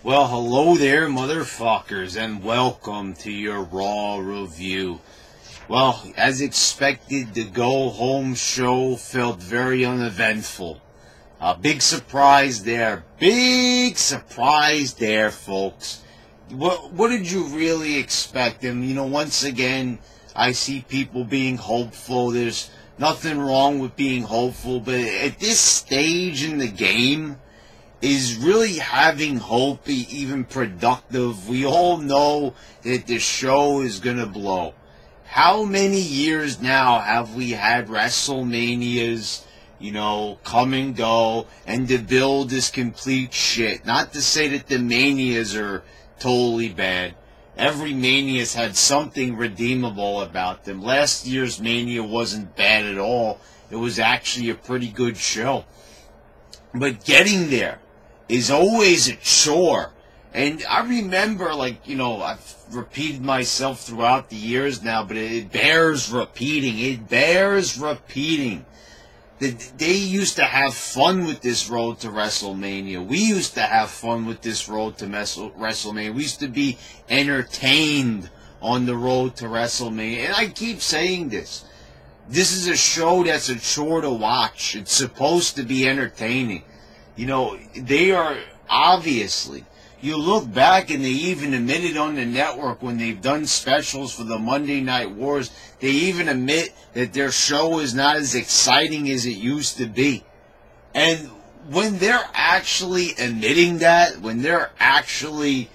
Well, hello there, motherfuckers, and welcome to your Raw review. Well, as expected, the go-home show felt very uneventful. Big surprise there. Big surprise there, folks. What did you really expect? And, once again, I see people being hopeful. There's nothing wrong with being hopeful, but at this stage in the game, is really having hope even productive? We all know that the show is going to blow. How many years now have we had WrestleManias, come and go, and the build is complete shit? Not to say that the Manias are totally bad. Every Mania's had something redeemable about them. Last year's Mania wasn't bad at all. It was actually a pretty good show. But getting there is always a chore. And I remember, I've repeated myself throughout the years now, but it bears repeating. It bears repeating. They used to have fun with this road to WrestleMania. We used to have fun with this road to WrestleMania. We used to be entertained on the road to WrestleMania. And I keep saying this. This is a show that's a chore to watch. It's supposed to be entertaining. They are obviously, you look back and they even admitted on the network when they've done specials for the Monday Night Wars, they even admit that their show is not as exciting as it used to be. And when they're actually admitting that, when they're actually,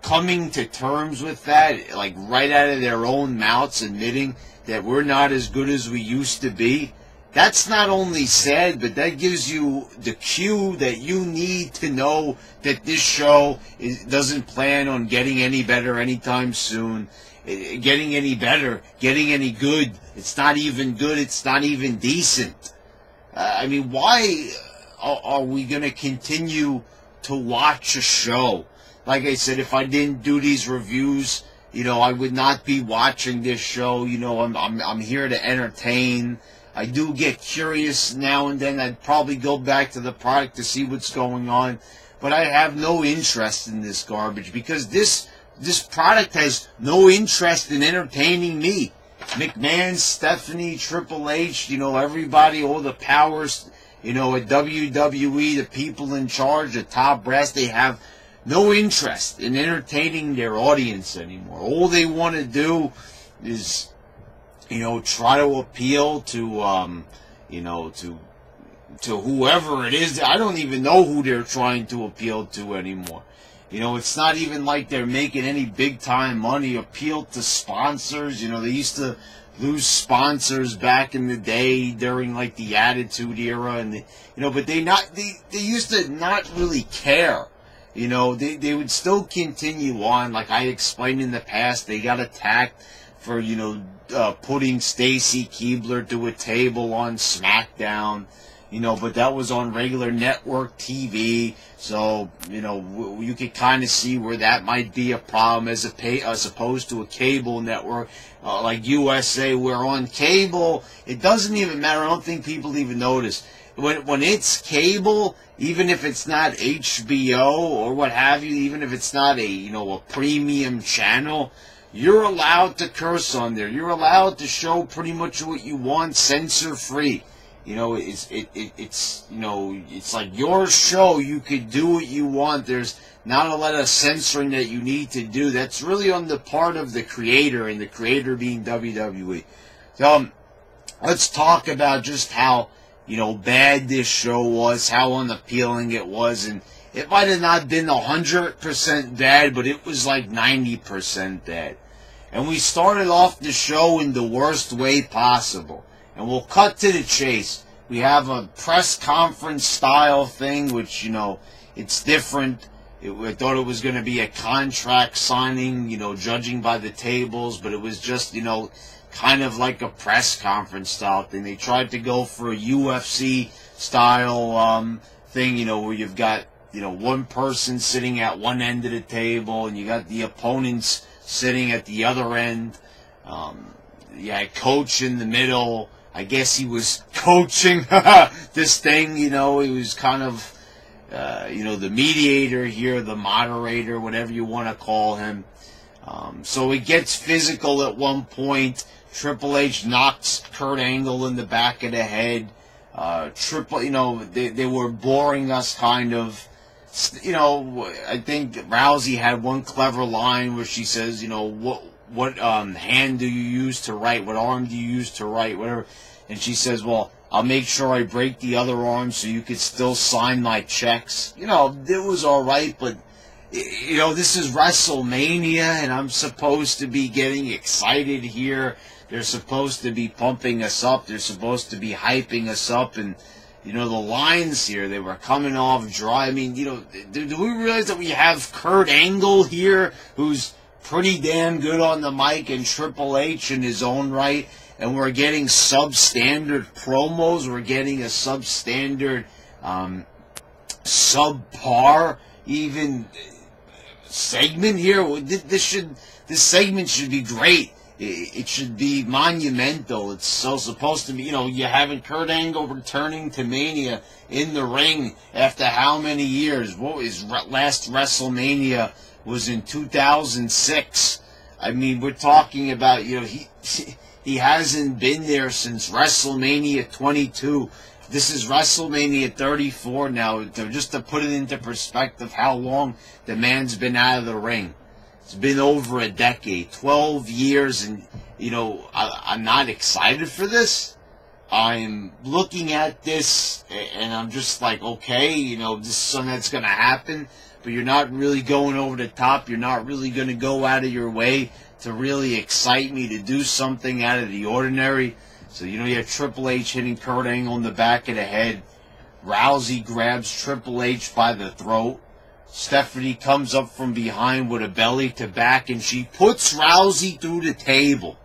coming to terms with that, like right out of their own mouths admitting that we're not as good as we used to be, that's not only sad, but that gives you the cue that you need to know that this show doesn't plan on getting any better anytime soon, getting any better, getting any good. It's not even good. It's not even decent. Why are we going to continue to watch a show? Like I said, if I didn't do these reviews, I would not be watching this show. I'm here to entertain. I do get curious now and then. I'd probably go back to the product to see what's going on. But I have no interest in this garbage because this product has no interest in entertaining me. McMahon, Stephanie, Triple H, everybody, all the powers, at WWE, the people in charge, the top brass, they have no interest in entertaining their audience anymore. All they want to do is try to appeal to, to whoever it is. I don't even know who they're trying to appeal to anymore. It's not even like they're making any big-time money. Appeal to sponsors. They used to lose sponsors back in the day during, the Attitude Era. And, but they used to not really care. They would still continue on. Like I explained in the past, they got attacked for, putting Stacy Keibler to a table on SmackDown, but that was on regular network TV, so, you could kind of see where that might be a problem as opposed to a cable network, like USA, where on cable, it doesn't even matter. I don't think people even notice. When it's cable, even if it's not HBO or what have you, even if it's not a premium channel, you're allowed to curse on there. You're allowed to show pretty much what you want, censor-free. It's like your show. You could do what you want. There's not a lot of censoring that you need to do. That's really on the part of the creator, and the creator being WWE. So let's talk about just how bad this show was, how unappealing it was, and it might have not been 100% bad, but it was like 90% bad. And we started off the show in the worst way possible. And we'll cut to the chase. We have a press conference style thing, which, it's different. I thought it was going to be a contract signing, judging by the tables, but it was just, kind of like a press conference style thing. They tried to go for a UFC style thing, where you've got, one person sitting at one end of the table, and you got the opponents sitting at the other end. Coach in the middle. I guess he was coaching this thing, he was kind of the mediator here, the moderator, whatever you want to call him. So it gets physical at one point. Triple H knocks Kurt Angle in the back of the head. They were boring us kind of. I think Rousey had one clever line where she says, what hand do you use to write? What arm do you use to write? Whatever. And she says, well, I'll make sure I break the other arm so you could still sign my checks. It was all right, but, this is WrestleMania, and I'm supposed to be getting excited here. They're supposed to be pumping us up. They're supposed to be hyping us up, and the lines here, they were coming off dry. I mean, do we realize that we have Kurt Angle here, who's pretty damn good on the mic, and Triple H in his own right, and we're getting substandard promos. We're getting a substandard, subpar even segment here. This segment should be great. It should be monumental. It's so supposed to be, you're having Kurt Angle returning to Mania in the ring after how many years? What was last WrestleMania was in 2006. I mean, we're talking about, he hasn't been there since WrestleMania 22. This is WrestleMania 34 now, just to put it into perspective how long the man's been out of the ring. It's been over a decade, 12 years, and, I'm not excited for this. I'm looking at this, and I'm just like, okay, this is something that's going to happen, but you're not really going over the top. You're not really going to go out of your way to really excite me to do something out of the ordinary. So, you have Triple H hitting Kurt Angle in the back of the head. Rousey grabs Triple H by the throat. Stephanie comes up from behind with a belly to back, and she puts Rousey through the table.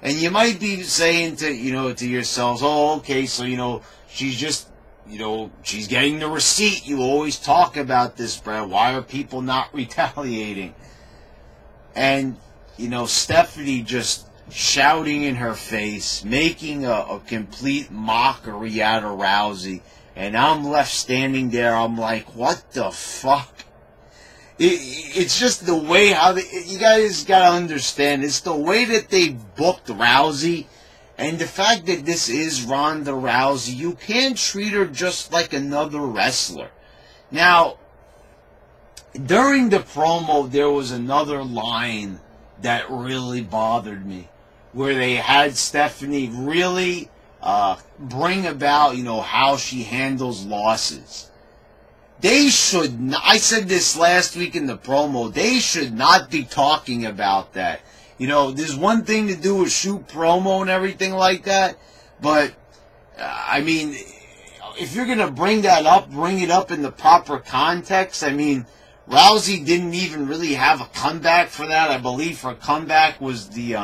And you might be saying to yourselves, oh, okay, so, she's just, she's getting the receipt. You always talk about this, Brad. Why are people not retaliating? And, Stephanie just shouting in her face, making a complete mockery out of Rousey. And I'm left standing there. I'm like, what the fuck? It's just the way you guys got to understand. It's the way that they booked Rousey. And the fact that this is Ronda Rousey, you can't treat her just like another wrestler. Now, during the promo, there was another line that really bothered me, where they had Stephanie really bring about, how she handles losses. They should not, I said this last week in the promo, they should not be talking about that. There's one thing to do with shoot promo and everything like that, but, if you're going to bring that up, bring it up in the proper context. Rousey didn't even really have a comeback for that. I believe her comeback was the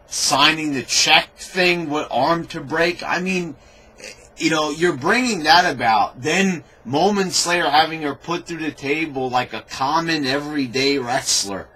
signing the check thing with arm to break. You're bringing that about. Then moments later having her put through the table like a common everyday wrestler.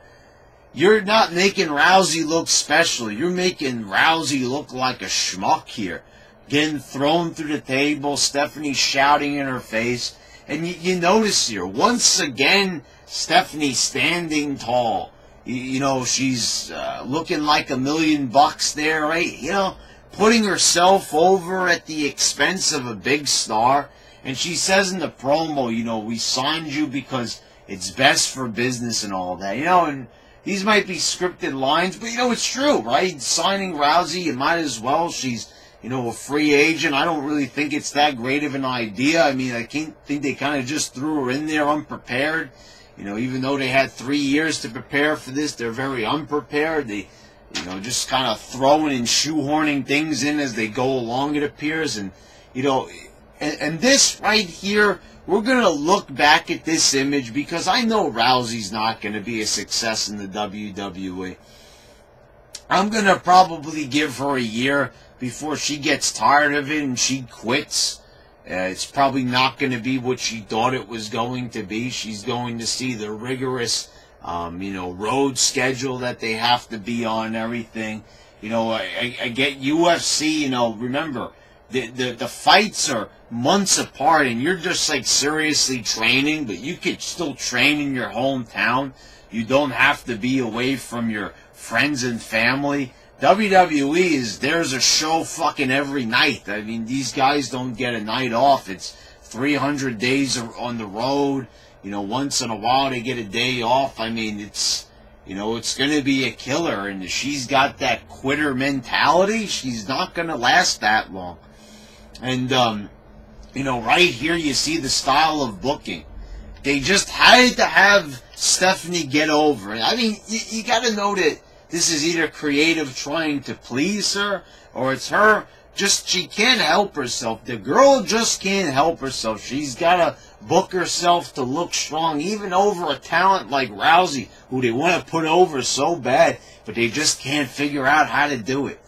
You're not making Rousey look special. You're making Rousey look like a schmuck here. Getting thrown through the table, Stephanie shouting in her face. And you notice here, once again, Stephanie standing tall. She's looking like $1 million there, right? Putting herself over at the expense of a big star. And she says in the promo, we signed you because it's best for business and all that. And these might be scripted lines, but it's true, right? Signing Rousey, you might as well. She's, a free agent. I don't really think it's that great of an idea. I think they kind of just threw her in there unprepared. Even though they had 3 years to prepare for this, they're very unprepared. They, just kind of throwing and shoehorning things in as they go along, it appears. And, and this right here, we're going to look back at this image because I know Rousey's not going to be a success in the WWE. I'm going to probably give her a year before she gets tired of it and she quits. It's probably not going to be what she thought it was going to be. She's going to see the rigorous, road schedule that they have to be on and everything. I get UFC, remember, The fights are months apart, and you're just like seriously training, but you could still train in your hometown. You don't have to be away from your friends and family. WWE there's a show fucking every night. I mean, these guys don't get a night off. It's 300 days on the road. Once in a while they get a day off. I mean, it's going to be a killer, and if she's got that quitter mentality, she's not going to last that long. And, right here you see the style of booking. They just had to have Stephanie get over it. I mean, you got to know that this is either creative trying to please her, or it's her she can't help herself. The girl just can't help herself. She's got to book herself to look strong, even over a talent like Rousey, who they want to put over so bad, but they just can't figure out how to do it.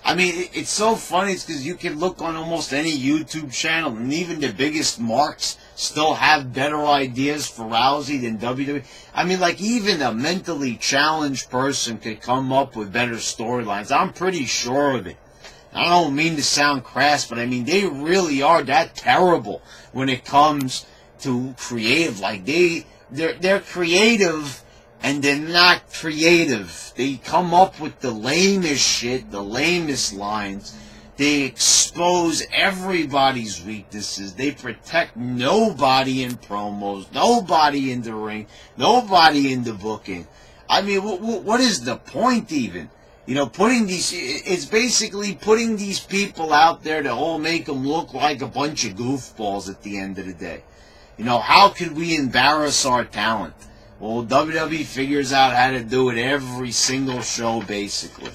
I mean, it's so funny. It's because you can look on almost any YouTube channel, and even the biggest marks still have better ideas for Rousey than WWE. I mean, like, even a mentally challenged person could come up with better storylines. I'm pretty sure of it. I don't mean to sound crass, but I mean, they really are that terrible when it comes to creative. Like, they're creative, and they're not creative. They come up with the lamest shit, the lamest lines. They expose everybody's weaknesses. They protect nobody in promos, nobody in the ring, nobody in the booking. I mean, what is the point even? It's basically putting these people out there to all make them look like a bunch of goofballs at the end of the day. How could we embarrass our talent? Well, WWE figures out how to do it every single show, basically.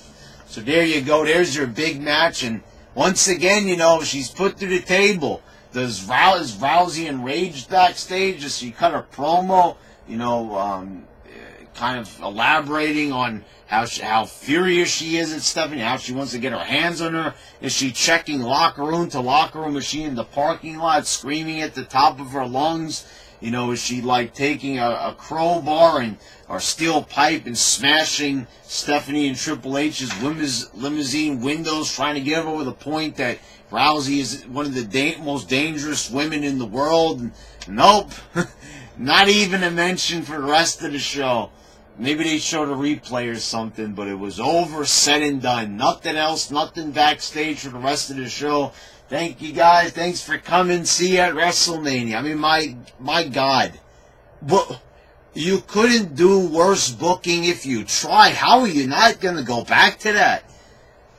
So there you go. There's your big match. And once again, she's put through the table. Is Rousey enraged backstage? Does she cut a promo, kind of elaborating on how furious she is at Stephanie, how she wants to get her hands on her? Is she checking locker room to locker room? Is she in the parking lot screaming at the top of her lungs? Is she like taking a crowbar or steel pipe and smashing Stephanie and Triple H's limousine windows, trying to get over the point that Rousey is one of the most dangerous women in the world? And nope, not even a mention for the rest of the show. Maybe they showed a replay or something, but it was over, said and done. Nothing else, nothing backstage for the rest of the show. Thank you guys. Thanks for coming. See you at WrestleMania. I mean, my God. But you couldn't do worse booking if you tried. How are you not going to go back to that?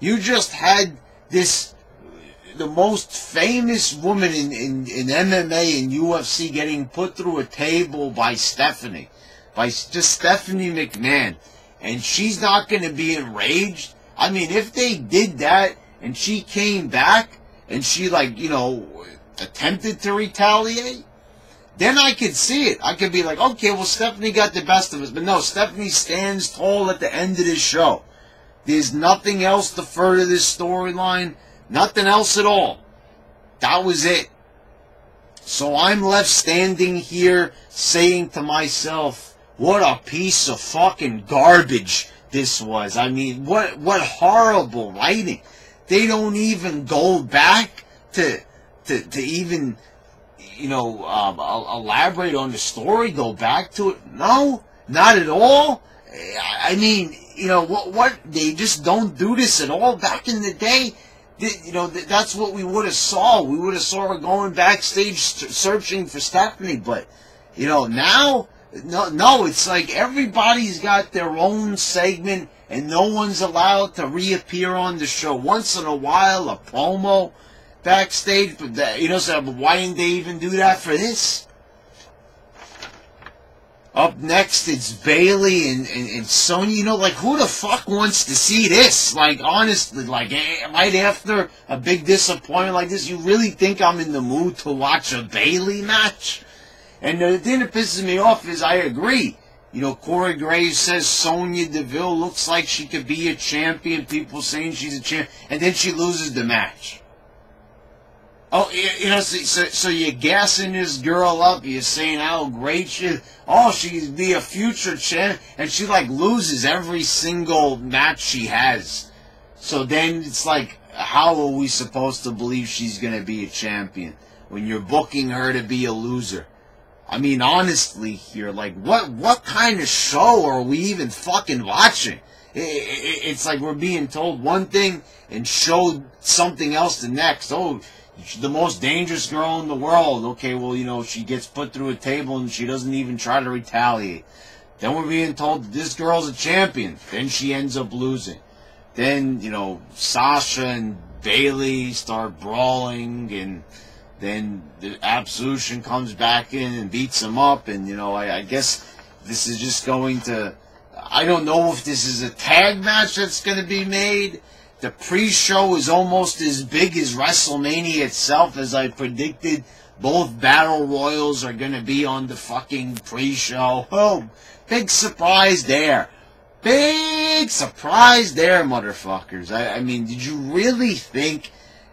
You just had the most famous woman in MMA and UFC getting put through a table by Stephanie. By just Stephanie McMahon. And she's not going to be enraged. I mean, if they did that and she came back and she, attempted to retaliate, then I could see it. I could be like, okay, well, Stephanie got the best of us. But no, Stephanie stands tall at the end of this show. There's nothing else to further this storyline. Nothing else at all. That was it. So I'm left standing here saying to myself, what a piece of fucking garbage this was. I mean, what horrible writing. They don't even go back to even, elaborate on the story, go back to it. No, not at all. I mean, what they just don't do this at all. Back in the day, that's what we would have saw. We would have saw her going backstage searching for Stephanie, but, now, no, it's like everybody's got their own segment and no one's allowed to reappear on the show. Once in a while, a promo backstage, but so why didn't they even do that for this? Up next, it's Bayley and Sonya. Who the fuck wants to see this? Like, honestly, right after a big disappointment like this, you really think I'm in the mood to watch a Bayley match? And the thing that pisses me off is I agree. Corey Graves says Sonya Deville looks like she could be a champion. People saying she's a champion. And then she loses the match. Oh, so you're gassing this girl up. You're saying how great she is. Oh, she'd be a future champ. And she, loses every single match she has. So then it's like, how are we supposed to believe she's going to be a champion when you're booking her to be a loser? I mean, honestly, here, like, what kind of show are we even fucking watching? It's like we're being told one thing and showed something else the next. Oh, the most dangerous girl in the world. Okay, well, you know, she gets put through a table and she doesn't even try to retaliate. Then we're being told that this girl's a champion. Then she ends up losing. Then, you know, Sasha and Bayley start brawling, and then the Absolution comes back in and beats them up. And, you know, I guess this is just going to... I don't know if this is a tag match that's going to be made. The pre-show is almost as big as WrestleMania itself, as I predicted. Both Battle Royals are going to be on the fucking pre-show. Oh, big surprise there. Big surprise there, motherfuckers. I mean, did you really think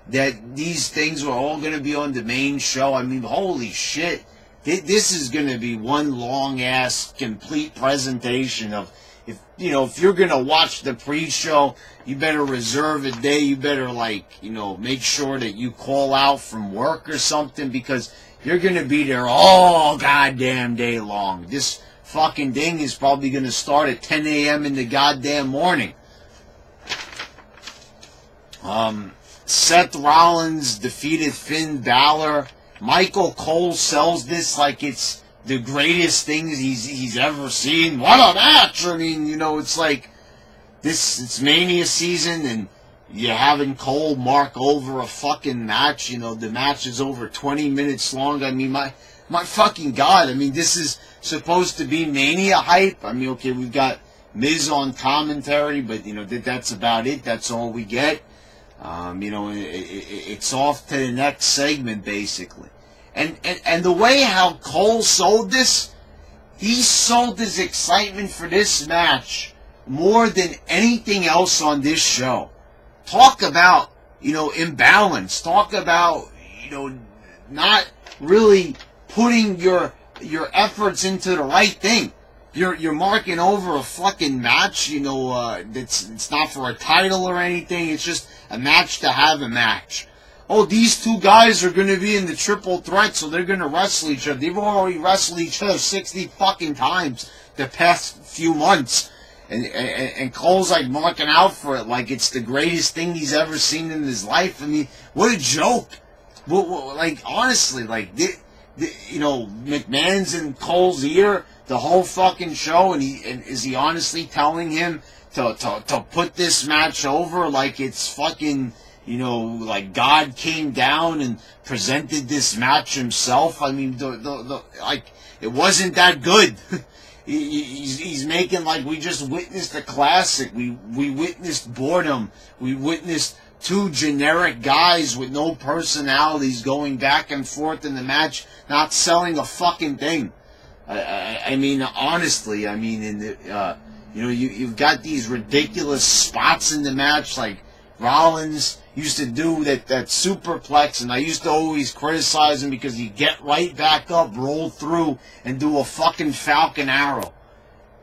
that these things were all going to be on the main show? I mean, holy shit. This is going to be one long-ass complete presentation of, if you're going to watch the pre-show, you better reserve a day. You better, make sure that you call out from work or something, because you're going to be there all goddamn day long. This fucking thing is probably going to start at 10 a.m. in the goddamn morning. Seth Rollins defeated Finn Balor. Michael Cole sells this like it's the greatest things he's ever seen. What a match! I mean, it's like it's Mania season, and you're having Cole mark over a fucking match. The match is over 20 minutes long. I mean, my fucking God. I mean, this is supposed to be Mania hype. I mean, okay, we've got Miz on commentary, but, that's about it. That's all we get. It's off to the next segment, basically. And the way how Cole sold this, he sold his excitement for this match more than anything else on this show. Talk about, imbalance. Talk about, not really putting your efforts into the right thing. You're marking over a fucking match, it's not for a title or anything. It's just a match to have a match. Oh, these two guys are going to be in the triple threat, so they're going to wrestle each other. They've already wrestled each other 60 fucking times the past few months. And Cole's like marking out for it like it's the greatest thing he's ever seen in his life. I mean, what a joke. Honestly, McMahon's in Cole's ear the whole fucking show, and is he honestly telling him to put this match over like it's fucking, like God came down and presented this match himself? I mean, it wasn't that good. He's making like we just witnessed a classic. We witnessed boredom. We witnessed two generic guys with no personalities going back and forth in the match, not selling a fucking thing. I mean, honestly, you've got these ridiculous spots in the match, like Rollins used to do that superplex, and I used to always criticize him because he'd get right back up, roll through, and do a fucking Falcon Arrow.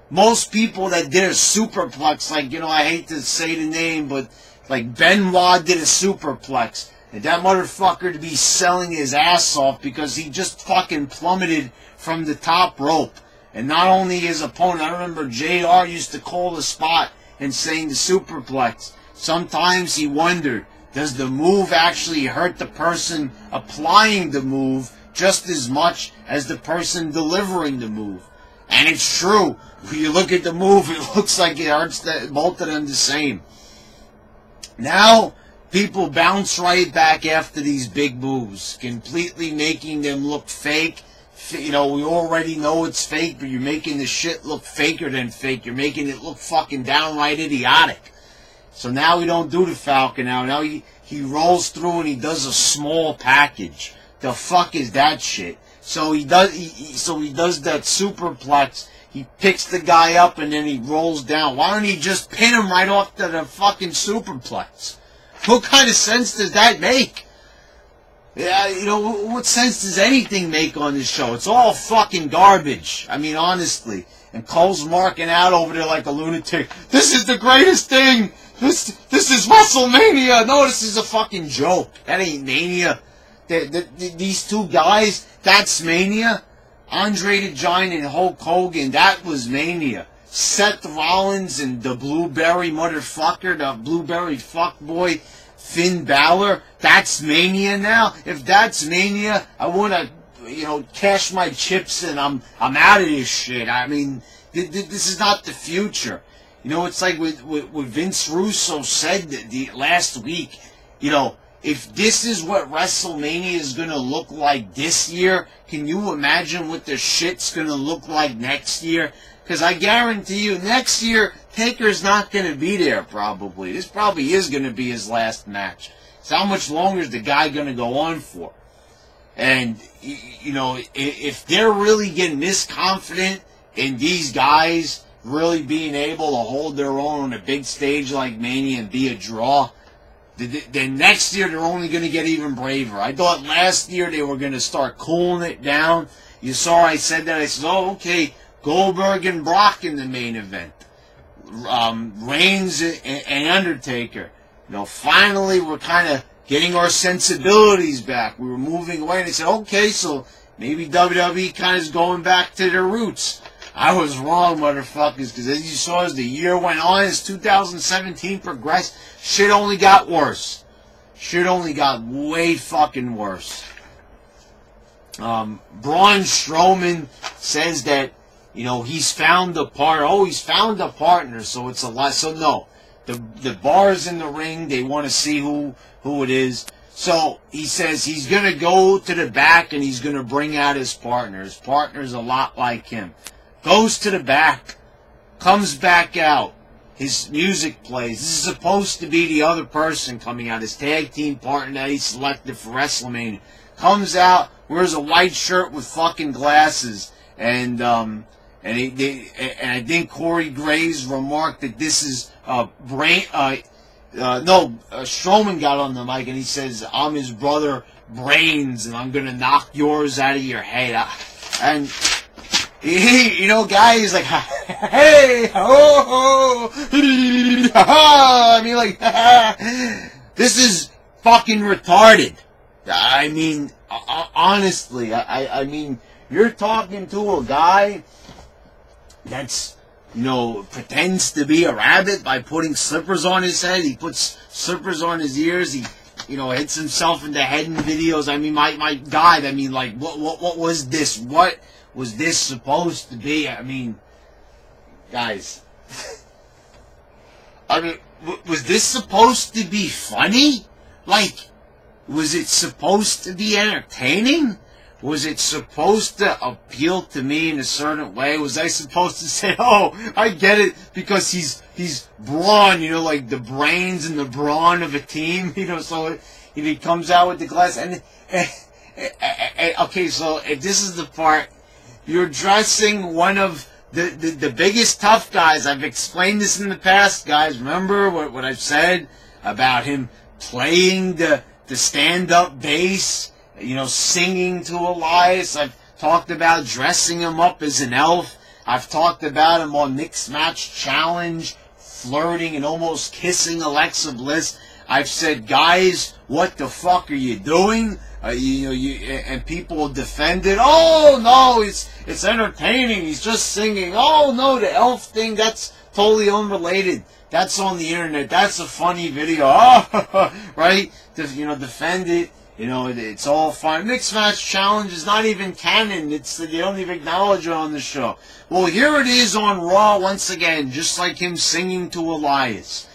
Most people that did a superplex, I hate to say the name, but like Benoit did a superplex, and that motherfucker to be selling his ass off because he just fucking plummeted from the top rope. And not only his opponent, I remember JR used to call the spot and saying the superplex. Sometimes he wondered, does the move actually hurt the person applying the move just as much as the person delivering the move? And it's true. When you look at the move, it looks like it hurts both of them the same. Now, people bounce right back after these big moves, completely making them look fake. We already know it's fake, but you're making the shit look faker than fake. You're making it look fucking downright idiotic. So now we don't do the Falcon now. Now he rolls through and he does a small package. The fuck is that shit? So he does that superplex. He picks the guy up and then he rolls down. Why don't he just pin him right off to the fucking superplex? What kind of sense does that make? Yeah, what sense does anything make on this show? It's all fucking garbage. I mean, honestly. And Cole's marking out over there like a lunatic. This is the greatest thing This is WrestleMania. No, this is a fucking joke. That ain't Mania. These two guys, that's Mania. Andre the Giant and Hulk Hogan, that was Mania. Seth Rollins and the blueberry motherfucker, the blueberry fuckboy Finn Balor, that's Mania now. If that's Mania, I want to, cash my chips and I'm out of this shit. I mean, this is not the future. It's like what Vince Russo said the last week. If this is what WrestleMania is going to look like this year, can you imagine what the shit's going to look like next year? Because I guarantee you, next year, Taker's not going to be there probably. This probably is going to be his last match. So how much longer is the guy going to go on for? And, if they're really getting this confident in these guys really being able to hold their own on a big stage like Mania and be a draw, then next year they're only going to get even braver. I thought last year they were going to start cooling it down. You saw I said that. I said, oh, okay, Goldberg and Brock in the main event. Reigns and Undertaker. Finally we're kind of getting our sensibilities back. We were moving away. And they said, okay, so maybe WWE kind of is going back to their roots. I was wrong, motherfuckers, because as you saw, as the year went on, as 2017 progressed, shit only got worse. Shit only got way fucking worse. Braun Strowman says that, he's found a partner. Oh, he's found a partner, so it's a lot. So no, the bar's in the ring. They want to see who it is. So he says he's going to go to the back and he's going to bring out his partner. His partner's a lot like him. Goes to the back, comes back out, his music plays. This is supposed to be the other person coming out, his tag team partner that he selected for WrestleMania. Comes out, wears a white shirt with fucking glasses, and I think Corey Graves remarked that this is Strowman got on the mic and he says, I'm his brother Brains and I'm gonna knock yours out of your head. And guys like, hey, oh, I mean, like, this is fucking retarded. I mean, honestly, I mean, you're talking to a guy that's, pretends to be a rabbit by putting slippers on his head. He puts slippers on his ears. He, hits himself in the head in videos. I mean, my God, I mean, like, what was this? What was this supposed to be? I mean, guys, I mean, was this supposed to be funny? Like, was it supposed to be entertaining? Was it supposed to appeal to me in a certain way? Was I supposed to say, oh, I get it, because he's brawn, like the brains and the brawn of a team, so he comes out with the glass. And okay, so if this is the part, you're dressing one of the biggest tough guys. I've explained this in the past, guys. Remember what I've said about him playing the stand-up bass, singing to Elias. I've talked about dressing him up as an elf. I've talked about him on Mixed Match Challenge, flirting and almost kissing Alexa Bliss. I've said, guys, what the fuck are you doing? And people defend it. Oh no, it's entertaining. He's just singing. Oh no, the elf thing, that's totally unrelated. That's on the internet. That's a funny video. Oh, right? Defend it. It's all fine. Mixed Match Challenge is not even canon. They don't even acknowledge it on the show. Well, here it is on Raw once again, just like him singing to Elias.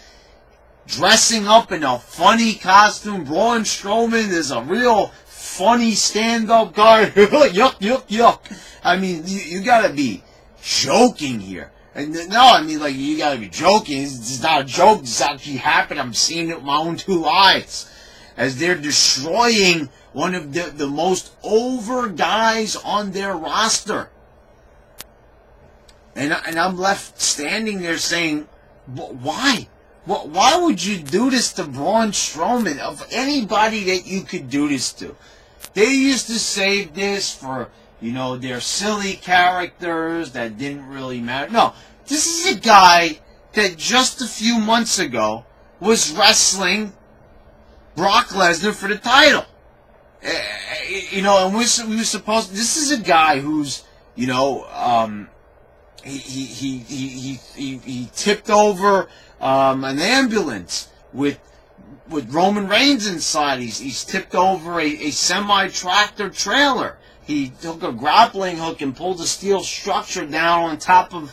Dressing up in a funny costume. Braun Strowman is a real funny stand-up guy. Yuck, yuck, yuck. I mean, you gotta be joking here. And no, I mean, like, you gotta be joking. It's not a joke. This actually happened. I'm seeing it with my own two eyes. As they're destroying one of the most over guys on their roster. And I'm left standing there saying, why? Why would you do this to Braun Strowman? Of anybody that you could do this to. They used to save this for, their silly characters that didn't really matter. No, this is a guy that just a few months ago was wrestling Brock Lesnar for the title. You know, and we were supposed. This is a guy who's, you know, he tipped over an ambulance with Roman Reigns inside. He's tipped over a semi-tractor trailer. He took a grappling hook and pulled a steel structure down on top of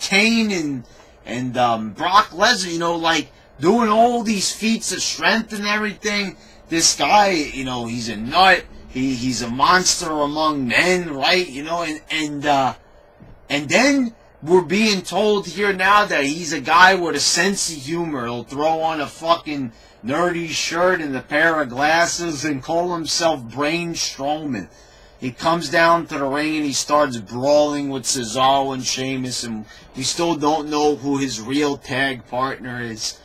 Kane and Brock Lesnar. You know, like doing all these feats of strength and everything. This guy, you know, he's a nut. He's a monster among men, right? You know, and then we're being told here now that he's a guy with a sense of humor. He'll throw on a fucking nerdy shirt and a pair of glasses and call himself Brain Strowman. He comes down to the ring and he starts brawling with Cesaro and Sheamus, and we still don't know who his real tag partner is.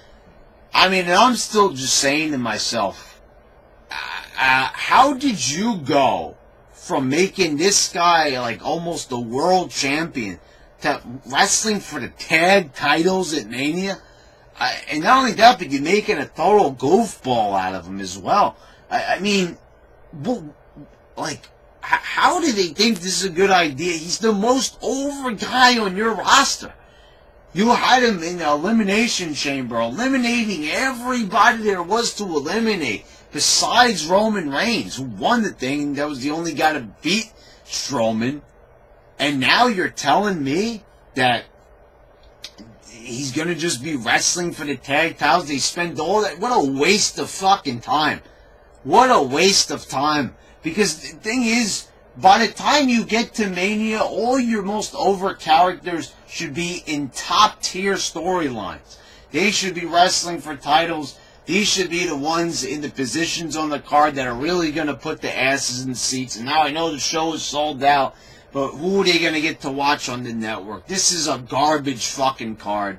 I mean, I'm still just saying to myself, how did you go from making this guy like almost a world champion to wrestling for the tag titles at Mania? And not only that, but you're making a total goofball out of him as well. I mean, like, how do they think this is a good idea? He's the most over guy on your roster. You had him in the Elimination Chamber, eliminating everybody there was to eliminate, besides Roman Reigns, who won the thing. That was the only guy to beat Strowman. And now you're telling me that he's going to just be wrestling for the tag titles? They spend all that. What a waste of fucking time. What a waste of time. Because the thing is, by the time you get to Mania, all your most over characters should be in top tier storylines. They should be wrestling for titles. These should be the ones in the positions on the card that are really going to put the asses in the seats. And now I know the show is sold out, but who are they going to get to watch on the network? This is a garbage fucking card.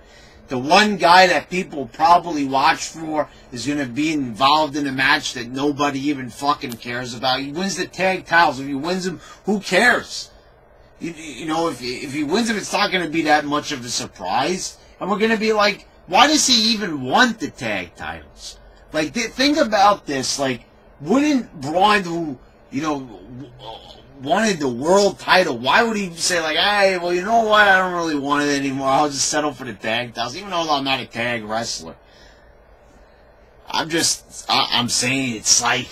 The one guy that people probably watch for is going to be involved in a match that nobody even fucking cares about. He wins the tag titles. If he wins them, who cares? You know, if he wins them, it's not going to be that much of a surprise. And we're going to be like, why does he even want the tag titles? Like, think about this. Like, wouldn't Braun, who, you know, wanted the world title, why would he say, like, hey, well, you know what, I don't really want it anymore, I'll just settle for the tag titles, even though I'm not a tag wrestler? I'm saying it's like,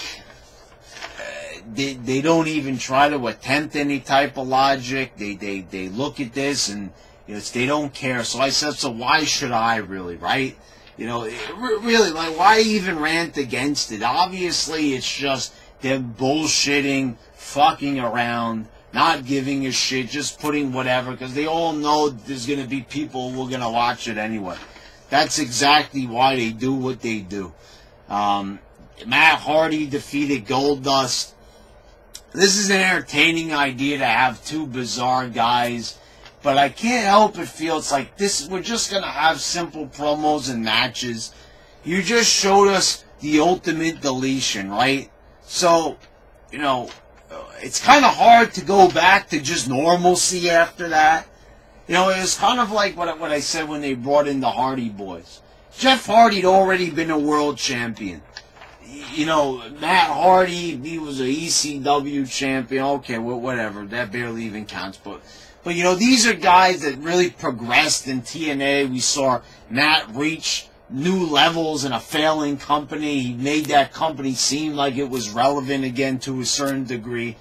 they don't even try to attempt any type of logic. They look at this and, you know, they don't care. So I said, so why should I really, right? You know, really, like, why even rant against it? Obviously, it's just them bullshitting, fucking around, not giving a shit, just putting whatever, because they all know there's going to be people who are going to watch it anyway. That's exactly why they do what they do. Matt Hardy defeated Goldust. This is an entertaining idea to have two bizarre guys, but I can't help but feel it's like this. We're just going to have simple promos and matches. You just showed us the ultimate deletion, right? So, you know, it's kind of hard to go back to just normalcy after that. You know, it was kind of like what I said when they brought in the Hardy Boys. Jeff Hardy'd already been a world champion. You know, Matt Hardy, he was a ECW champion. Okay, well, whatever. That barely even counts. But, you know, these are guys that really progressed in TNA. We saw Matt reach new levels in a failing company. He made that company seem like it was relevant again to a certain degree.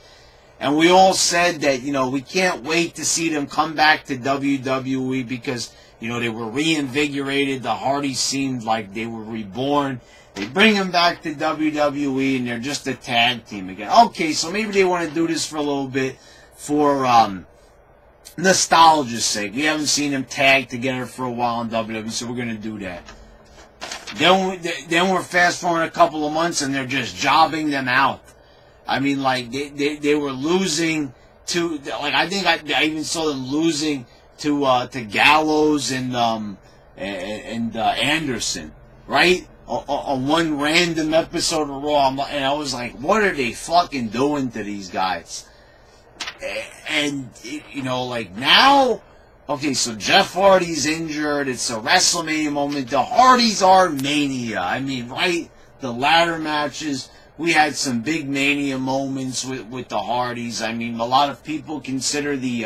And we all said that, you know, we can't wait to see them come back to WWE because, you know, they were reinvigorated. The Hardys seemed like they were reborn. They bring them back to WWE and they're just a tag team again. Okay, so maybe they want to do this for a little bit for nostalgia's sake. We haven't seen them tag together for a while in WWE, so we're going to do that. Then we're fast forwarding a couple of months and they're just jobbing them out. I mean, like, they were losing to, like, I think I even saw them losing to Gallows and Anderson, right? On one random episode of Raw, and I was like, what are they fucking doing to these guys? And, you know, like, now Okay, so Jeff Hardy's injured. It's a WrestleMania moment. The Hardys are mania. I mean, right? The ladder matches. We had some big mania moments with the Hardys. I mean, a lot of people consider the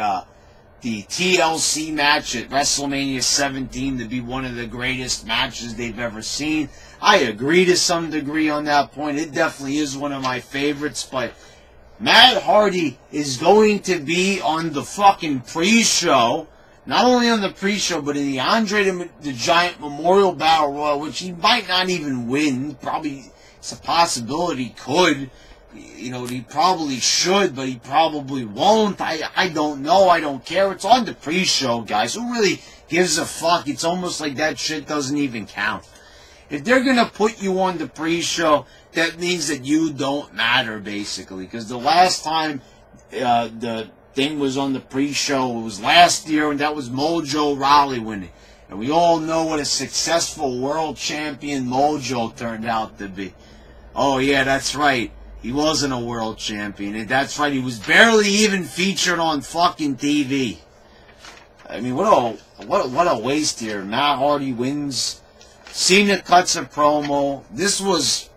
TLC match at WrestleMania 17 to be one of the greatest matches they've ever seen. I agree to some degree on that point. It definitely is one of my favorites, but Matt Hardy is going to be on the fucking pre-show. Not only on the pre-show, but in the Andre the Giant Memorial Battle Royal, which he might not even win. Probably, it's a possibility, could. You know, he probably should, but he probably won't. I don't know. I don't care. It's on the pre-show, guys. Who really gives a fuck? It's almost like that shit doesn't even count. If they're going to put you on the pre-show, that means that you don't matter, basically. Because the last time the thing was on the pre-show, it was last year, and that was Mojo Rawley winning. And we all know what a successful world champion Mojo turned out to be. Oh, yeah, that's right. He wasn't a world champion. And that's right, he was barely even featured on fucking TV. I mean, what a waste here. Matt Hardy wins. Cena cuts a promo. This was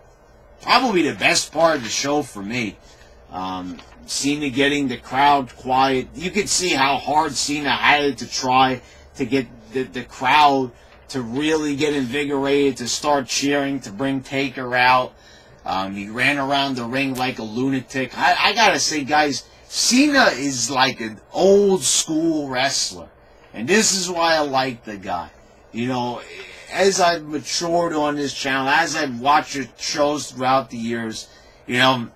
probably the best part of the show for me. Cena getting the crowd quiet. You could see how hard Cena had to try to get the crowd to really get invigorated, to start cheering, to bring Taker out. He ran around the ring like a lunatic. I gotta say, guys, Cena is like an old school wrestler. And this is why I like the guy. You know, as I've matured on this channel, as I've watched shows throughout the years, you know,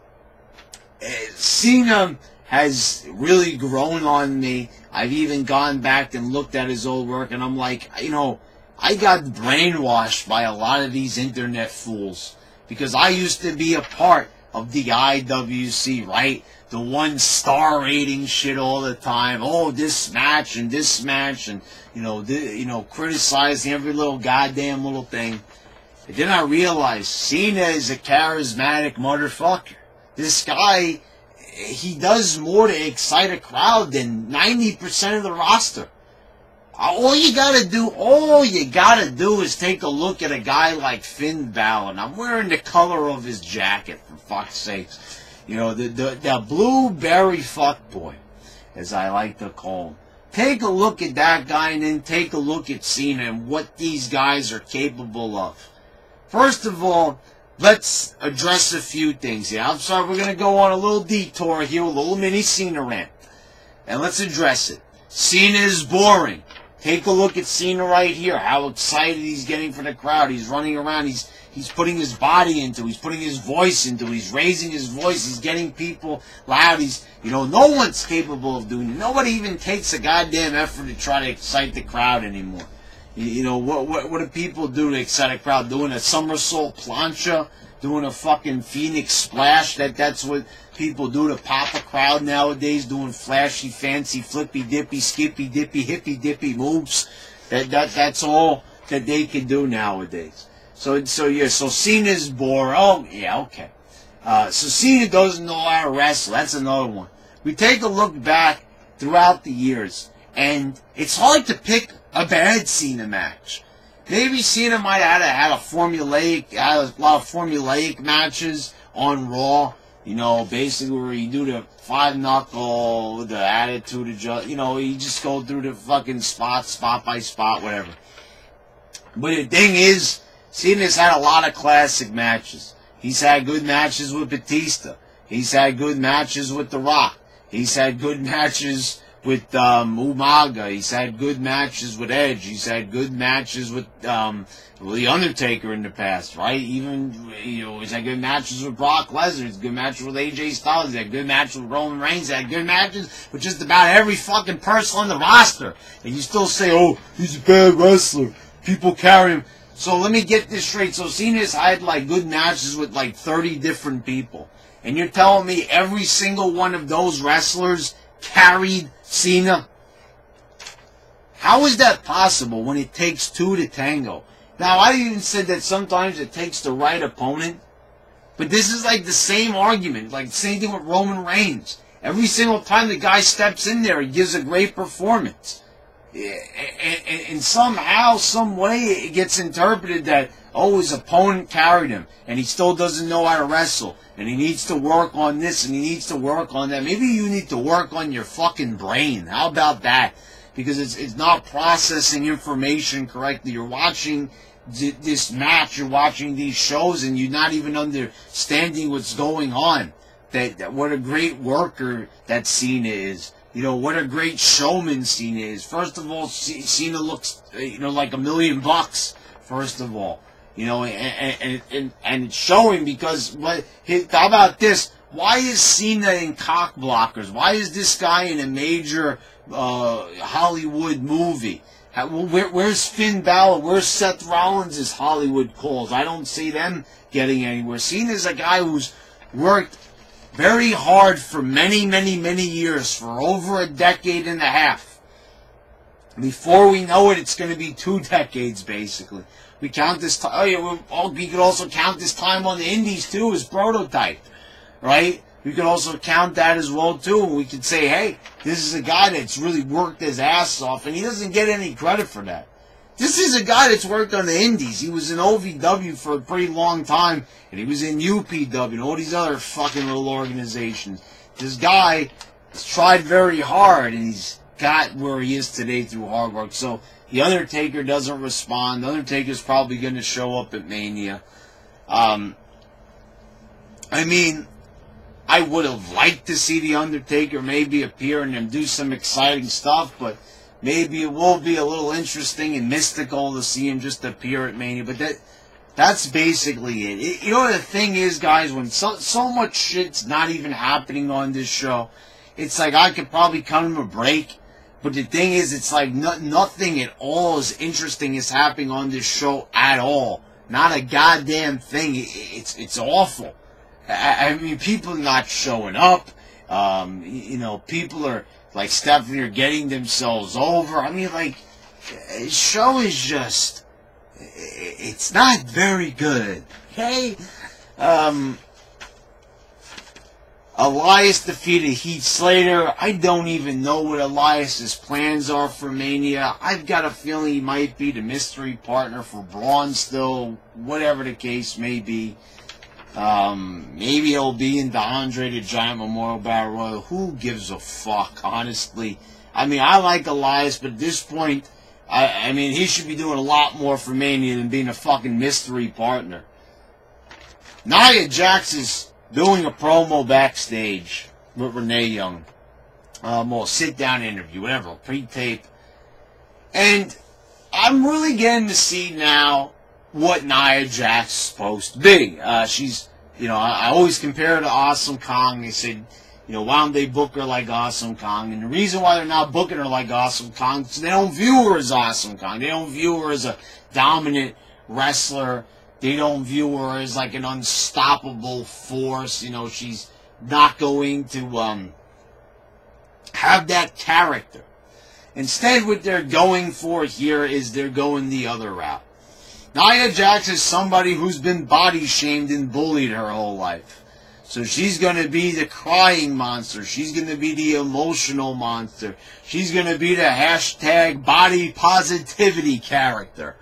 Cena has really grown on me. I've even gone back and looked at his old work, and I'm like, you know, I got brainwashed by a lot of these internet fools. Because I used to be a part of the IWC, right? The one star rating shit all the time. Oh, this match, and you know, criticizing every little goddamn little thing. And then I realized Cena is a charismatic motherfucker. This guy, he does more to excite a crowd than 90% of the roster. All you gotta do is take a look at a guy like Finn Balor. And I'm wearing the color of his jacket, for fuck's sakes. You know, the blueberry fuckboy, as I like to call him. Take a look at that guy, and then take a look at Cena and what these guys are capable of. First of all, let's address a few things here. I'm sorry, we're gonna go on a little detour here, a little mini Cena rant. And let's address it. Cena is boring. Take a look at Cena right here, how excited he's getting for the crowd. He's running around, he's putting his body into, he's putting his voice into, he's raising his voice, he's getting people loud. No one's capable of doing it. Nobody even takes a goddamn effort to try to excite the crowd anymore. You know, what do people do to excite a crowd? Doing a somersault plancha? Doing a fucking Phoenix splash? That's what people do to pop a crowd nowadays, doing flashy, fancy, flippy dippy, skippy dippy, hippy dippy moves. That's all that they can do nowadays. So Cena's boring. Oh yeah, okay. So Cena doesn't know how to wrestle. That's another one. We take a look back throughout the years, and it's hard to pick a bad Cena match. Maybe Cena might have had a lot of formulaic matches on Raw. You know, basically where you do the 5-knuckle, the attitude adjust, you know, you just go through the fucking spot by spot, whatever. But the thing is, Cena's had a lot of classic matches. He's had good matches with Batista. He's had good matches with The Rock. He's had good matches with Umaga. He's had good matches with Edge. He's had good matches with The Undertaker in the past, right? Even, you know, he's had good matches with Brock Lesnar. He's had good matches with AJ Styles. He's had good matches with Roman Reigns. He's had good matches with just about every fucking person on the roster. And you still say, oh, he's a bad wrestler. People carry him. So let me get this straight. So Cena's had like good matches with like 30 different people. And you're telling me every single one of those wrestlers carried Cena? How is that possible when it takes two to tango? Now, I even said that sometimes it takes the right opponent. But this is like the same argument. Like the same thing with Roman Reigns. Every single time the guy steps in there, he gives a great performance. And somehow, some way, it gets interpreted that, oh, his opponent carried him, and he still doesn't know how to wrestle, and he needs to work on this, and he needs to work on that. Maybe you need to work on your fucking brain. How about that? Because it's not processing information correctly. You're watching this match, you're watching these shows, and you're not even understanding what's going on. That what a great worker that Cena is. You know, what a great showman Cena is. First of all, Cena looks, like $1 million, first of all. You know, and it's showing because, how about this? Why is Cena in cock blockers? Why is this guy in a major Hollywood movie? Where's Finn Balor? Where's Seth Rollins' Hollywood calls? I don't see them getting anywhere. Cena's a guy who's worked very hard for many, many, many years, for over a decade and a half. Before we know it, it's going to be 2 decades, basically. We count this time. Oh yeah, we could also count this time on the Indies too as prototype, right? We could also count that as well too. We could say, hey, this is a guy that's really worked his ass off, and he doesn't get any credit for that. This is a guy that's worked on the Indies. He was in OVW for a pretty long time, and he was in UPW and all these other fucking little organizations. This guy has tried very hard, and he's got where he is today through hard work. So The Undertaker doesn't respond. The Undertaker's probably going to show up at Mania. I mean, I would have liked to see The Undertaker maybe appear and do some exciting stuff, but maybe it will be a little interesting and mystical to see him just appear at Mania. But that's basically it. You know, the thing is, guys, when so much shit's not even happening on this show, it's like I could probably cut him a break. But the thing is, it's like nothing at all as interesting is happening on this show at all. Not a goddamn thing. It's awful. I mean, people are not showing up. People are, like Stephanie, are getting themselves over. I mean, like, the show is just, it's not very good. Okay? Elias defeated Heath Slater. I don't even know what Elias's plans are for Mania. I've got a feeling he might be the mystery partner for Braun still, whatever the case may be. Maybe he'll be in the Andre the Giant Memorial Battle Royal. Who gives a fuck, honestly? I mean, I like Elias, but at this point, I mean, he should be doing a lot more for Mania than being a fucking mystery partner. Nia Jax is doing a promo backstage with Renee Young. Or sit-down interview, whatever, pre-tape. And I'm really getting to see now what Nia Jax is supposed to be. She's, I always compare her to Awesome Kong. They said, why don't they book her like Awesome Kong? And the reason why they're not booking her like Awesome Kong is they don't view her as Awesome Kong. They don't view her as a dominant wrestler. They don't view her as like an unstoppable force. She's not going to have that character. Instead, what they're going for here is they're going the other route. Nia Jax is somebody who's been body shamed and bullied her whole life. So she's going to be the crying monster. She's going to be the emotional monster. She's going to be the hashtag body positivity character.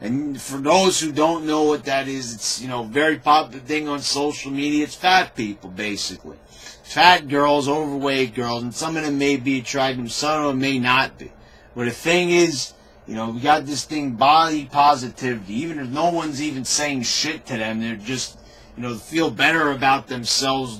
And for those who don't know what that is, it's, very popular thing on social media. It's fat people, basically. Fat girls, overweight girls, and some of them may be attractive, some of them may not be. But the thing is, we got this thing, body positivity. Even if no one's even saying shit to them, they're just, feel better about themselves,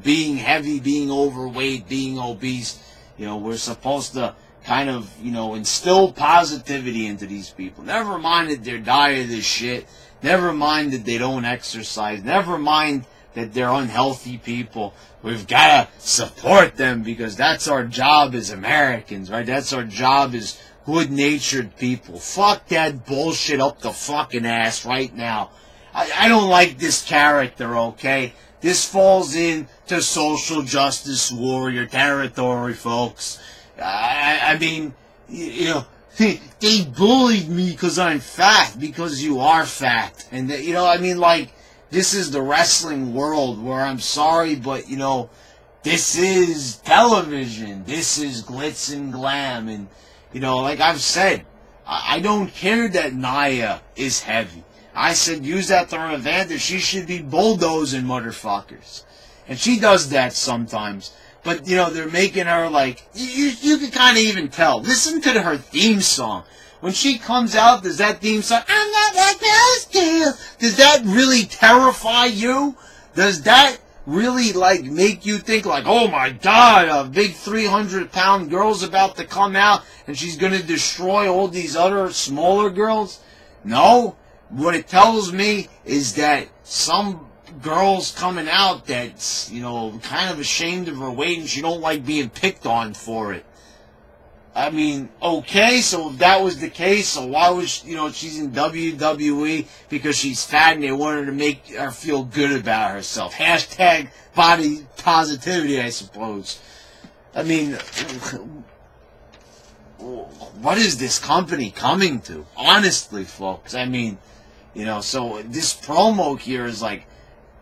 being heavy, being overweight, being obese. We're supposed to kind of, instill positivity into these people. Never mind that they're diet as shit. Never mind that they don't exercise. Never mind that they're unhealthy people. We've got to support them because that's our job as Americans, right? That's our job as good-natured people. Fuck that bullshit up the fucking ass right now. I don't like this character, okay? This falls into social justice warrior territory, folks. I mean, they bullied me because I'm fat, because you are fat. And, this is the wrestling world where I'm sorry, but, this is television. This is glitz and glam. And, like I've said, I don't care that Nia is heavy. I said use that to her advantage. She should be bulldozing motherfuckers. And she does that sometimes. But, they're making her like, you can kind of even tell. Listen to her theme song. When she comes out, does that theme song, I'm not like those two, does that really terrify you? Does that really, make you think, oh my God, a big 300-pound girl's about to come out and she's going to destroy all these other smaller girls? No. What it tells me is that some girl's coming out that's, kind of ashamed of her weight and she don't like being picked on for it. I mean, okay, so if that was the case, so why was, she's in WWE? Because she's fat and they wanted to make her feel good about herself. Hashtag body positivity, I suppose. I mean, what is this company coming to? Honestly, folks, I mean, so this promo here is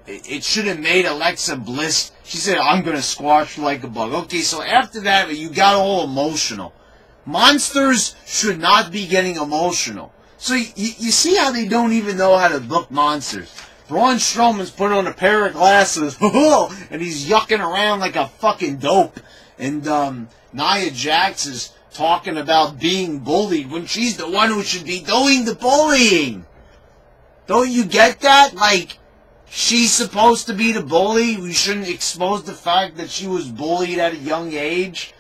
it should have made Alexa Bliss. She said, I'm going to squash you like a bug. Okay, so after that, you got all emotional. Monsters should not be getting emotional. So you see how they don't even know how to book monsters. Braun Strowman's put on a pair of glasses, and he's yucking around like a fucking dope. And Nia Jax is talking about being bullied when she's the one who should be doing the bullying. Don't you get that? She's supposed to be the bully. We shouldn't expose the fact that she was bullied at a young age.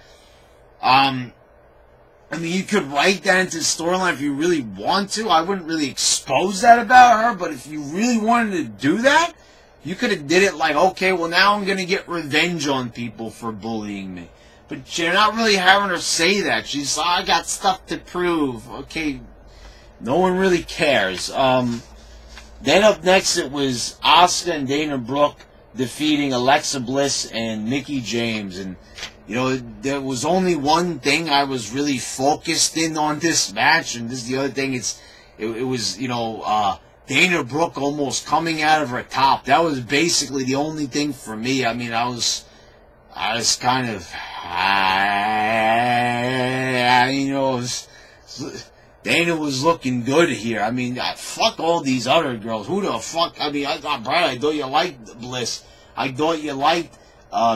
I mean, you could write that into the storyline if you really want to. I wouldn't really expose that about her, but if you really wanted to do that, you could have did it okay, well, now I'm going to get revenge on people for bullying me. But you're not really having her say that. She's I got stuff to prove. Okay, no one really cares. Then up next it was Asuka and Dana Brooke defeating Alexa Bliss and Mickie James. And, there was only one thing I was really focused in on this match, and this is the other thing. It was, Dana Brooke almost coming out of her top. That was basically the only thing for me. I mean, I was kind of, Dana was looking good here. I mean, fuck all these other girls. Who the fuck? I mean, Brad, I thought you liked Bliss. I thought you liked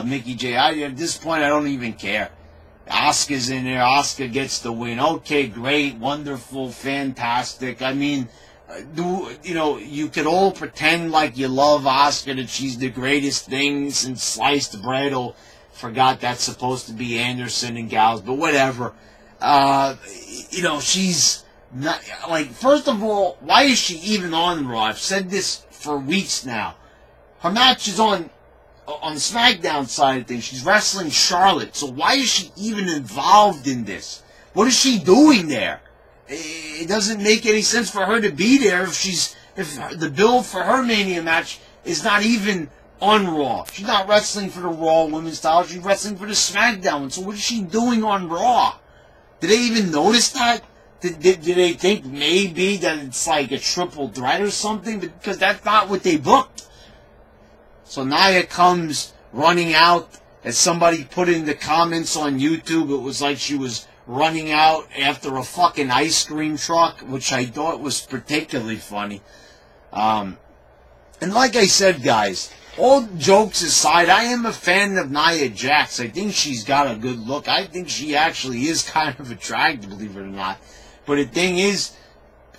Mickie J. At this point, I don't even care. Asuka's in there. Asuka gets the win. Okay, great, wonderful, fantastic. I mean, you could all pretend like you love Asuka, that she's the greatest thing since sliced bread. Or forgot that's supposed to be Anderson and Gals, but whatever. She's not, first of all, why is she even on Raw? I've said this for weeks now. Her match is on SmackDown side of things. She's wrestling Charlotte, so why is she even involved in this? What is she doing there? It doesn't make any sense for her to be there if the build for her Mania match is not even on Raw. She's not wrestling for the Raw women's title. She's wrestling for the SmackDown one. So what is she doing on Raw? Did they even notice that? Did they think maybe that it's a triple threat or something? Because that's not what they booked. So Nia comes running out, as somebody put in the comments on YouTube, it was like she was running out after a fucking ice cream truck, which I thought was particularly funny. And like I said, guys, all jokes aside, I am a fan of Nia Jax. I think she's got a good look. I think she actually is kind of attractive, believe it or not. But the thing is,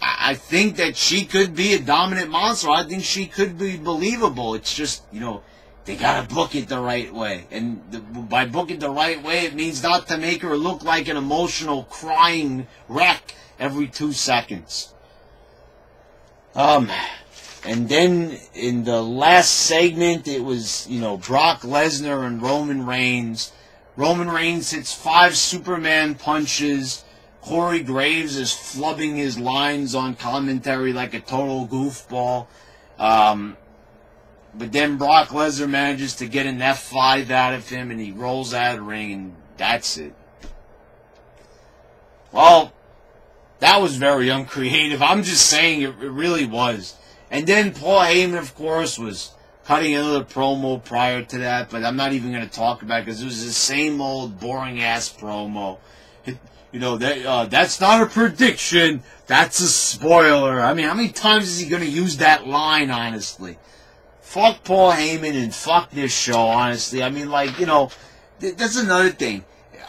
I think that she could be a dominant monster. I think she could be believable. It's just, they gotta book it the right way. And by book it the right way, it means not to make her look like an emotional, crying wreck every 2 seconds. And then in the last segment, it was, Brock Lesnar and Roman Reigns. Roman Reigns hits 5 Superman punches. Corey Graves is flubbing his lines on commentary like a total goofball. But then Brock Lesnar manages to get an F5 out of him, and he rolls out of the ring, and that's it. Well, that was very uncreative. I'm just saying it really was. And then Paul Heyman, of course, was cutting another promo prior to that, but I'm not even going to talk about it because it was the same old boring-ass promo. That's not a prediction. That's a spoiler. I mean, how many times is he going to use that line, honestly? Fuck Paul Heyman and fuck this show, honestly. I mean, that's another thing.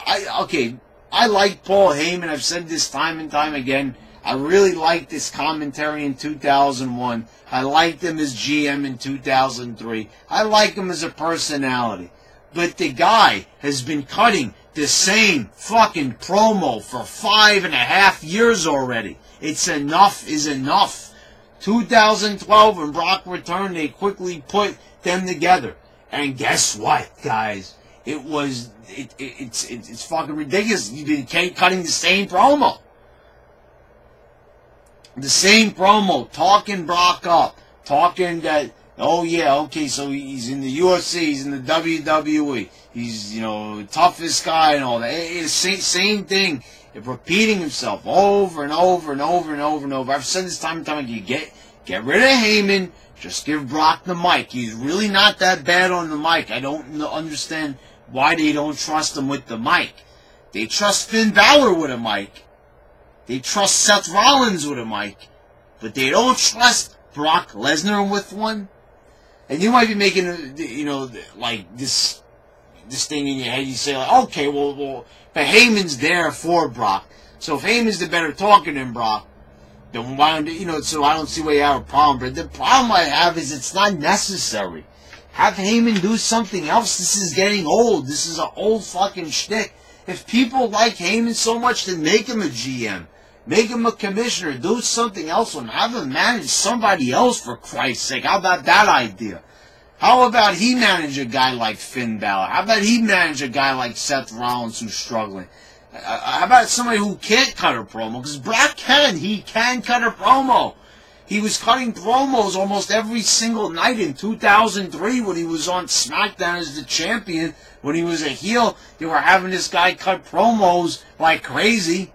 I like Paul Heyman. I've said this time and time again. I really liked this commentary in 2001. I liked him as GM in 2003. I like him as a personality. But the guy has been cutting the same fucking promo for 5.5 years already. It's enough is enough. 2012, when Brock returned, they quickly put them together. And guess what, guys? It's fucking ridiculous. You've been cutting the same promo. The same promo, talking Brock up, talking that, oh yeah, okay, so he's in the UFC, he's in the WWE, he's, toughest guy and all that. It's same thing, repeating himself over and over and over and over and over. I've said this time and time again, get rid of Heyman, just give Brock the mic. He's really not that bad on the mic. I don't understand why they don't trust him with the mic. They trust Finn Balor with a mic. They trust Seth Rollins with a mic, but they don't trust Brock Lesnar with one. And you might be making, this thing in your head. You say, okay, well, but Heyman's there for Brock. So if Heyman's the better talker than Brock, then why, so I don't see why you have a problem. But the problem I have is it's not necessary. Have Heyman do something else. This is getting old. This is an old fucking shtick. If people like Heyman so much, then make him a GM. Make him a commissioner. Do something else with him. Have him manage somebody else, for Christ's sake. How about that idea? How about he manage a guy like Finn Balor? How about he manage a guy like Seth Rollins who's struggling? How about somebody who can't cut a promo? Because Brock can. He can cut a promo. He was cutting promos almost every single night in 2003 when he was on SmackDown as the champion. When he was a heel, they were having this guy cut promos like crazy.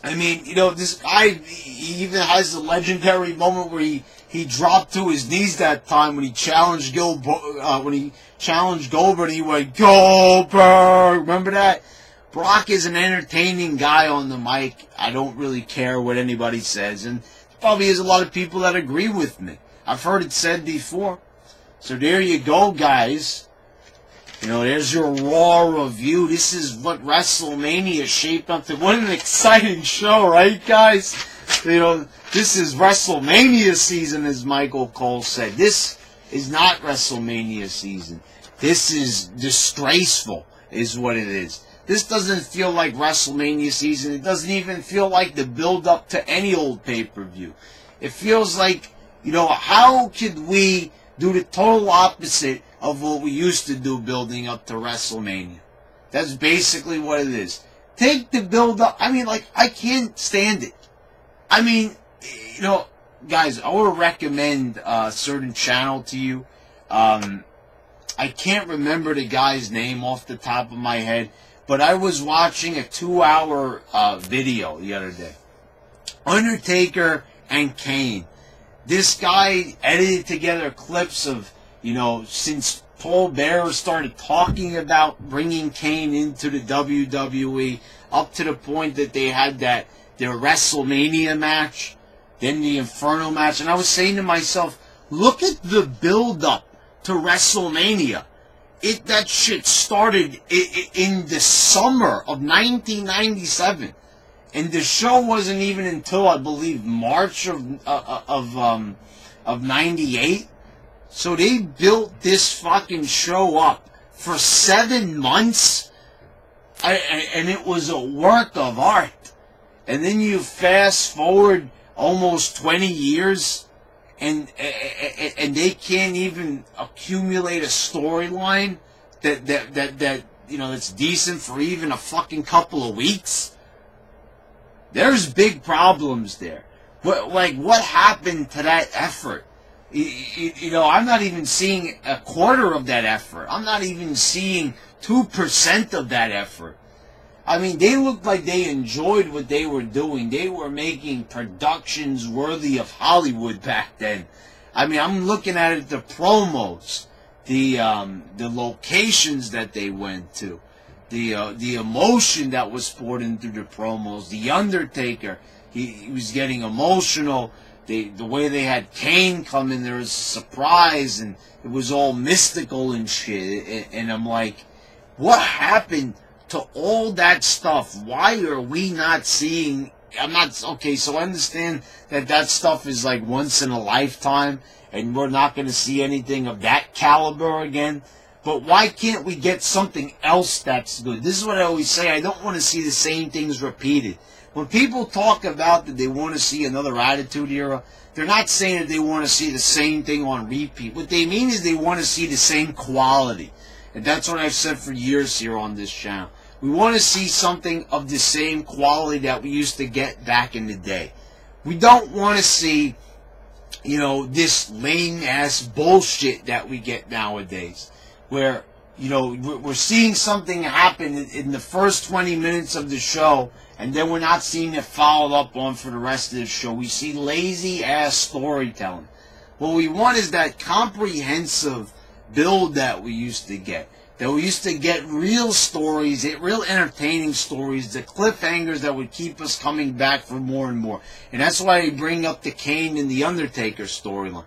I mean, this guy, he even has the legendary moment where he dropped to his knees that time when he challenged Goldberg, and he went, Goldberg! Remember that? Brock is an entertaining guy on the mic. I don't really care what anybody says, and probably has a lot of people that agree with me. I've heard it said before. So there you go, guys. There's your Raw review. This is what WrestleMania shaped up to. What an exciting show, right, guys? This is WrestleMania season, as Michael Cole said. This is not WrestleMania season. This is disgraceful, is what it is. This doesn't feel like WrestleMania season. It doesn't even feel like the build-up to any old pay-per-view. It feels like, how could we do the total opposite of what we used to do building up to WrestleMania? That's basically what it is. Take the build-up. I mean, I can't stand it. I mean, guys, I would recommend a certain channel to you. I can't remember the guy's name off the top of my head, but I was watching a 2-hour video the other day. Undertaker and Kane. This guy edited together clips of, since Paul Bearer started talking about bringing Kane into the WWE, up to the point that they had their WrestleMania match, then the Inferno match, and I was saying to myself, look at the build-up to WrestleMania. That shit started in the summer of 1997, and the show wasn't even until, I believe, March of 98. So they built this fucking show up for 7 months, and it was a work of art. And then you fast forward almost 20 years, and they can't even accumulate a storyline that's decent for even a fucking couple of weeks. There's big problems there. What happened to that effort? I'm not even seeing a quarter of that effort. I'm not even seeing 2% of that effort. I mean, they looked like they enjoyed what they were doing. They were making productions worthy of Hollywood back then. I mean, I'm looking at it, the promos, the locations that they went to, the emotion that was poured into the promos. The Undertaker, he was getting emotional. The way they had Kane come in there as a surprise, and it was all mystical and shit. And I'm like, what happened to all that stuff? Why are we not seeing... Okay, so I understand that stuff is like once in a lifetime, and we're not going to see anything of that caliber again. But why can't we get something else that's good? This is what I always say. I don't want to see the same things repeated. When people talk about that they want to see another Attitude Era, they're not saying that they want to see the same thing on repeat. What they mean is they want to see the same quality. And that's what I've said for years here on this channel. We want to see something of the same quality that we used to get back in the day. We don't want to see, this lame-ass bullshit that we get nowadays. Where, we're seeing something happen in the first 20 minutes of the show, and then we're not seeing it followed up on for the rest of the show. We see lazy-ass storytelling. What we want is that comprehensive build that we used to get. That we used to get real stories, real entertaining stories, the cliffhangers that would keep us coming back for more and more. And that's why I bring up the Kane and the Undertaker storyline.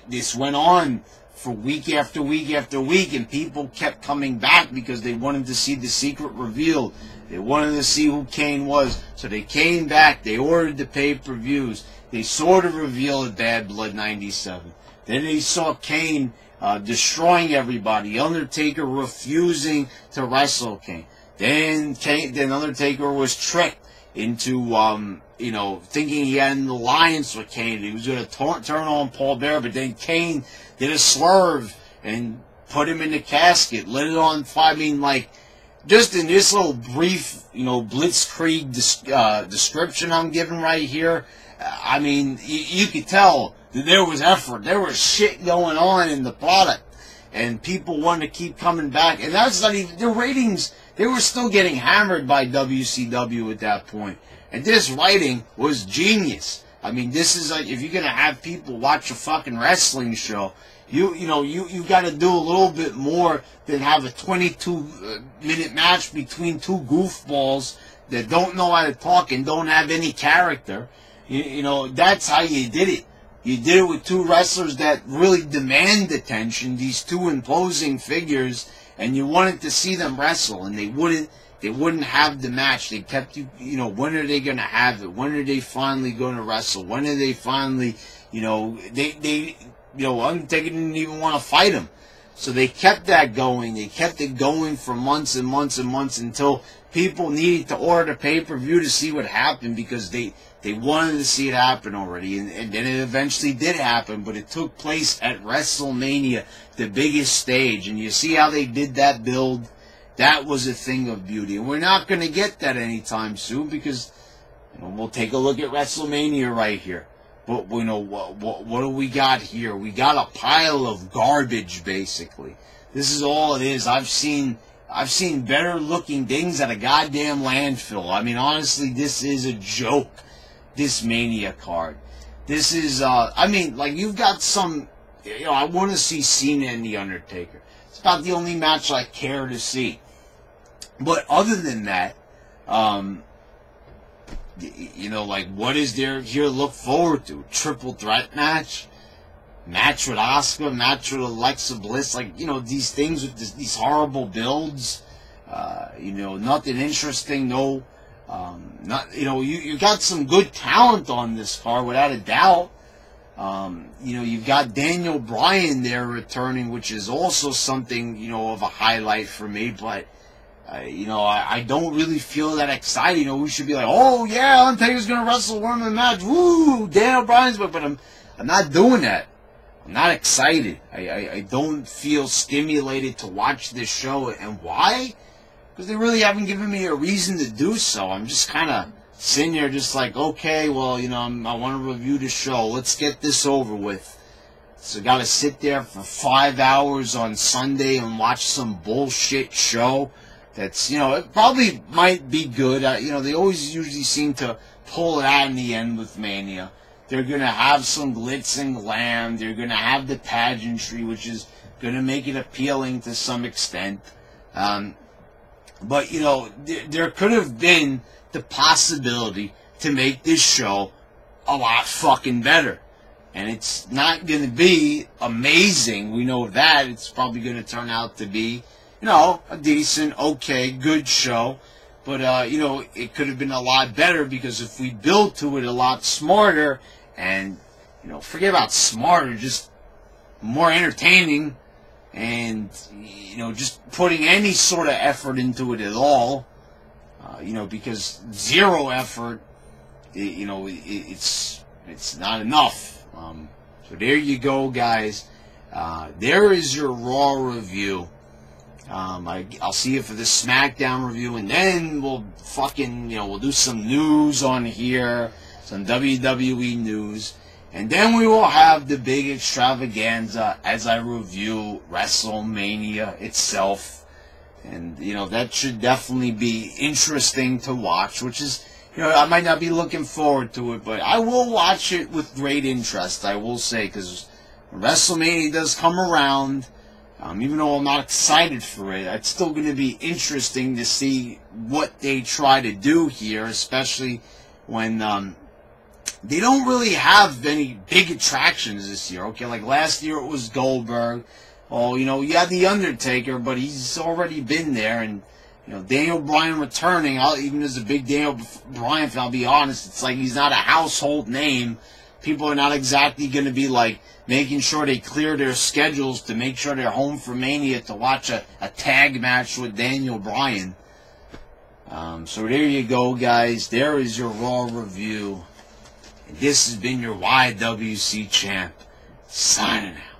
This went on for week after week after week, and people kept coming back because they wanted to see the secret revealed. They wanted to see who Kane was. So they came back, they ordered the pay-per-views. They saw the reveal of Bad Blood 97. Then they saw Kane destroying everybody. Undertaker refusing to wrestle Kane. Then Undertaker was tricked into, thinking he had an alliance with Kane. He was going to turn on Paul Bearer, but then Kane did a swerve and put him in the casket, lit it on fire. I mean, just in this little brief, blitzkrieg description I'm giving right here, you could tell that there was effort. There was shit going on in the product, and people wanted to keep coming back. And that's not even... The ratings, they were still getting hammered by WCW at that point. And this writing was genius. This is like, if you're going to have people watch a fucking wrestling show, you got to do a little bit more than have a 22-minute match between two goofballs that don't know how to talk and don't have any character. That's how you did it. You did it with two wrestlers that really demand attention, these two imposing figures, and you wanted to see them wrestle, and they wouldn't have the match. They kept when are they going to have it? When are they finally going to wrestle? When are they finally, Undertaker didn't even want to fight him. So they kept that going. They kept it going for months and months and months until people needed to order the pay-per-view to see what happened because they wanted to see it happen already. And then it eventually did happen, but it took place at WrestleMania, the biggest stage. And you see how they did that build? That was a thing of beauty. And we're not going to get that anytime soon because we'll take a look at WrestleMania right here. But what do we got here? We got a pile of garbage, basically. This is all it is. I've seen better looking things at a goddamn landfill. Honestly, this is a joke. This Mania card. This is, you've got some, I want to see Cena and The Undertaker. It's about the only match I care to see. But other than that, what is there here to look forward to? Triple threat match? Match with Asuka? Match with Alexa Bliss? These things with these horrible builds. Nothing interesting, no... you got some good talent on this card, without a doubt. You've got Daniel Bryan there returning, which is also something, of a highlight for me, but, I don't really feel that excited. We should be like, oh, yeah, Undertaker's going to wrestle one in the match. Woo, Daniel Bryan's, but I'm not doing that. I'm not excited. I don't feel stimulated to watch this show. And why? Because they really haven't given me a reason to do so. I'm just kind of sitting there just like, okay, well, I want to review the show. Let's get this over with. So got to sit there for 5 hours on Sunday and watch some bullshit show that's, it probably might be good. They always usually seem to pull it out in the end with Mania. They're going to have some glitz and glam. They're going to have the pageantry, which is going to make it appealing to some extent. But, you know, there could have been the possibility to make this show a lot fucking better. And it's not going to be amazing. We know that. It's probably going to turn out to be, you know, a decent, okay, good show. But, you know, it could have been a lot better because if we build to it a lot smarter and, you know, forget about smarter, just more entertaining and, you know, just putting any sort of effort into it at all, you know, because zero effort, you know, it's not enough. So there you go, guys. There is your Raw review. I'll see you for the SmackDown review, and then we'll fucking, you know, we'll do some news on here, some WWE news, and then we will have the big extravaganza as I review WrestleMania itself, and, you know, that should definitely be interesting to watch, which is, you know, I might not be looking forward to it, but I will watch it with great interest, I will say, because WrestleMania does come around. Even though I'm not excited for it, it's still going to be interesting to see what they try to do here, especially when they don't really have any big attractions this year. Okay, like last year it was Goldberg. Oh, you know, you had The Undertaker, but he's already been there. And, you know, Daniel Bryan returning, even as a big Daniel Bryan fan, I'll be honest, it's like he's not a household name. People are not exactly going to be like making sure they clear their schedules to make sure they're home for Mania to watch a tag match with Daniel Bryan. So there you go, guys. There is your Raw review. And this has been your YWC champ, signing out.